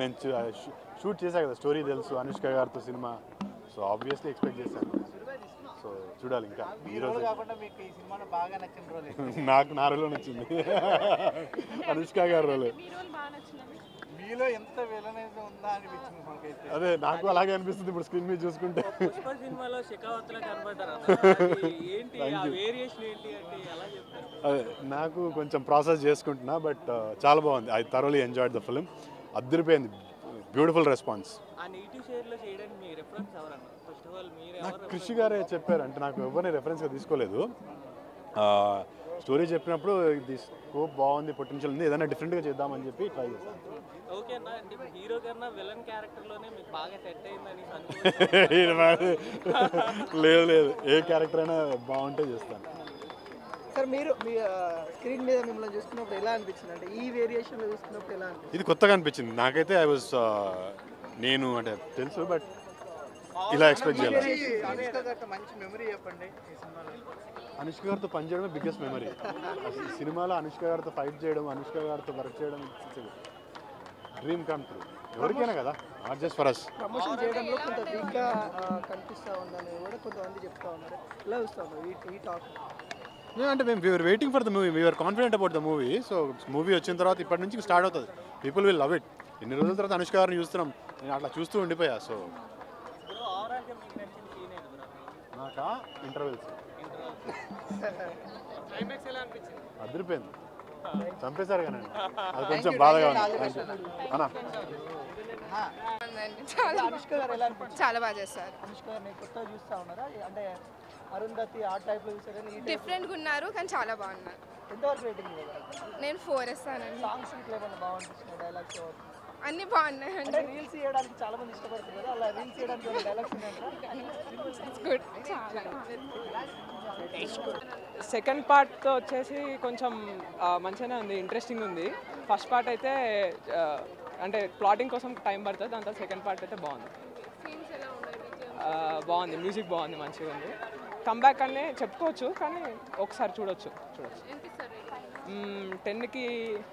నేను షూట్ చేశాను కదా, స్టోరీ తెలుసు అనుష్క గారితో సినిమా, సో ఆబ్వియస్లీ ఎక్స్పెక్ట్ చేశాను. సో చూడాలి ఇంకా ఈరోజు. నాకు నా రోల్ నచ్చింది, అనుష్క గారి రోల్. అదే నాకు అలాగే అనిపిస్తుంది ఇప్పుడు స్క్రీన్ మీద చూసుకుంటే. అదే నాకు కొంచెం ప్రాసెస్ చేసుకుంటున్నా, బట్ చాలా బాగుంది. I thoroughly enjoyed the film. అద్దరిపోయింది, బ్యూటిఫుల్ రెస్పాన్స్. నాకు కృషి గారే చెప్పారు, అంటే నాకు ఎవరిని రెఫరెన్స్గా తీసుకోలేదు. స్టోరీ చెప్పినప్పుడు ఇది స్కోప్ బాగుంది, పొటెన్షియల్ ఉంది, ఏదైనా డిఫరెంట్గా చేద్దామని చెప్పి ట్రై చేశాను. లేదు లేదు, ఏ క్యారెక్టర్ అయినా బాగుంటే చేస్తాను. సార్ మీరు మీ స్క్రీన్ మీద మిమ్మల్ని చూస్తున్నప్పుడు ఎలా అనిపించింది, అంటే ఈ వేరియేషన్లో చూస్తున్నప్పుడు ఎలా అనిపించింది? ఇది కొత్తగా అనిపించింది నాకైతే. ఐ వాజ్ నేను అంటే తెలుసు, బట్ ఇలా ఎక్స్పెక్ట్ చేయాలి. అనుష్క గారితో పనిచేయడమే బిగ్గెస్ట్ మెమరీ. సినిమాలో అనుష్క గారితో ఫైట్ చేయడం, అనుష్క గారితో వర్క్ చేయడం డ్రీమ్ కమ్ ట్రూ. ఎవరికైనా కదా, not just for us. Promotion చేయడంలో కొంత వీక్గా కనిపిస్తూ ఉందని కూడా కొంతమంది చెప్తా ఉన్నారు. ఎలా చూస్తా ఉన్నారు ఈ టాక్? అంటే మేము we're waiting for the movie, we're confident about the movie. So movie వచ్చిన తర్వాత ఇప్పటి నుంచి స్టార్ట్ అవుతుంది, పీపుల్ విల్ లవ్ ఇట్. ఎన్ని రోజుల తర్వాత అనుష్క గారిని చూస్తున్నాం, నేను అట్లా చూస్తూ ఉండిపోయా. సో నాకా ఇంటర్వెల్స్ అదిరిపోయింది, చంపేశారు కానీ అది కొంచెం బాధగా ఉంది అన్నా. అనుష్క గారు ఎలా అనిపించింది? చాలా బాగా చేస్తారు. అనుష్క గారిని కొత్తగా చూస్తా ఉన్నారా, అంటే అరుంధతి ఆ టైప్లో చూసారు? డిఫరెంట్గా ఉన్నారు కానీ చాలా బాగున్నారు. ఎంతవరకు రేటింగ్? నేను 4 ఇస్తానండి. సాంగ్స్ ఇట్లా ఏమన్నా బాగుంటుంది, డైలాగ్స్ అన్నీ బాగున్నాయి అంటే రీల్స్ చేయడానికి చాలా మంది ఇష్టపడుతుంది కదా, అలా రీల్స్ చేయడానికి డైలాగ్స్ గుడ్. సెకండ్ పార్ట్తో వచ్చేసి కొంచెం మంచిగానే ఉంది, ఇంట్రెస్టింగ్ ఉంది. ఫస్ట్ పార్ట్ అయితే అంటే ప్లాటింగ్ కోసం టైం పడుతుంది, దాని తర్వాత సెకండ్ పార్ట్ అయితే బాగుంది. బాగుంది, మ్యూజిక్ బాగుంది, మంచిగా ఉంది. కంబ్యాక్ అనే చెప్పుకోవచ్చు, కానీ ఒకసారి చూడొచ్చు. 10కి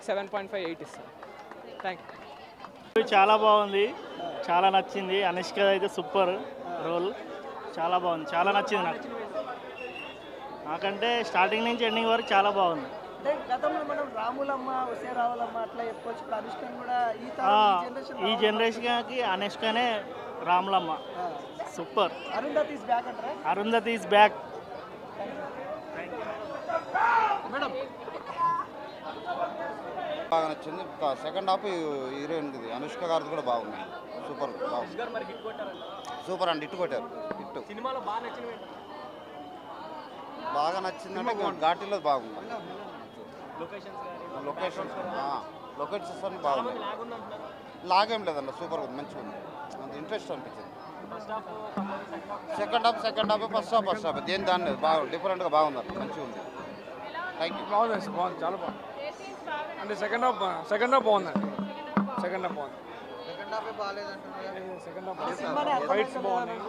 7.5, 8 ఇస్తాను. Thank you. చాలా బాగుంది, చాలా నచ్చింది. అనుష్క అయితే సూపర్ రోల్, చాలా బాగుంది, చాలా నచ్చింది నాకు. నాకంటే స్టార్టింగ్ నుంచి ఎండింగ్ వరకు చాలా బాగుంది. అంటే గతంలో మనం రాములమ్మ, వసే రావులమ్మ అట్లా చెప్పుకోవచ్చు. ఇప్పుడు అనుష్క కూడా ఈ జనరేషన్కి అనుష్కనే Ramulamma. Super. Arundhati is back అంటారా? Arundhati is back. మేడం బాగా నచ్చింది. సెకండ్ హాఫ్ హీరోయిన్ది అనుష్క గారిది కూడా బాగుంది, సూపర్ సూపర్ అండి. ఇట్టు కొట్టారు, ఇట్టు బాగా నచ్చిందంటే ఘాటీలో బాగుంది. లొకేషన్స్ అన్నీ బాగుంది, లాగేం లేదన్న, సూపర్ ఉంది, మంచిగా ఉంది, అంత ఇంట్రెస్ట్ అనిపించింది. సెకండ్ హాఫ్ ఫస్ట్ హాఫ్ దేని దాన్ని బాగా డిఫరెంట్గా బాగుంది, మంచిగా ఉంది. Thank you. బాగుంది, బాగుంది, చాలా బాగుంది. అంటే సెకండ్ హాఫ్ బాగుందండి. సెకండ్ హాఫ్ బాగుంది. సెకండ్ హాఫ్ బాగాలేదంటున్నారు. ఫైట్స్ బాగున్నాయి.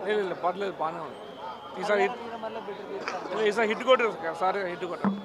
లేదు పర్లేదు, బాగానే ఉంది. ఈసారి హిట్ కొట్టారు సార్, హిట్ కొట్టారు.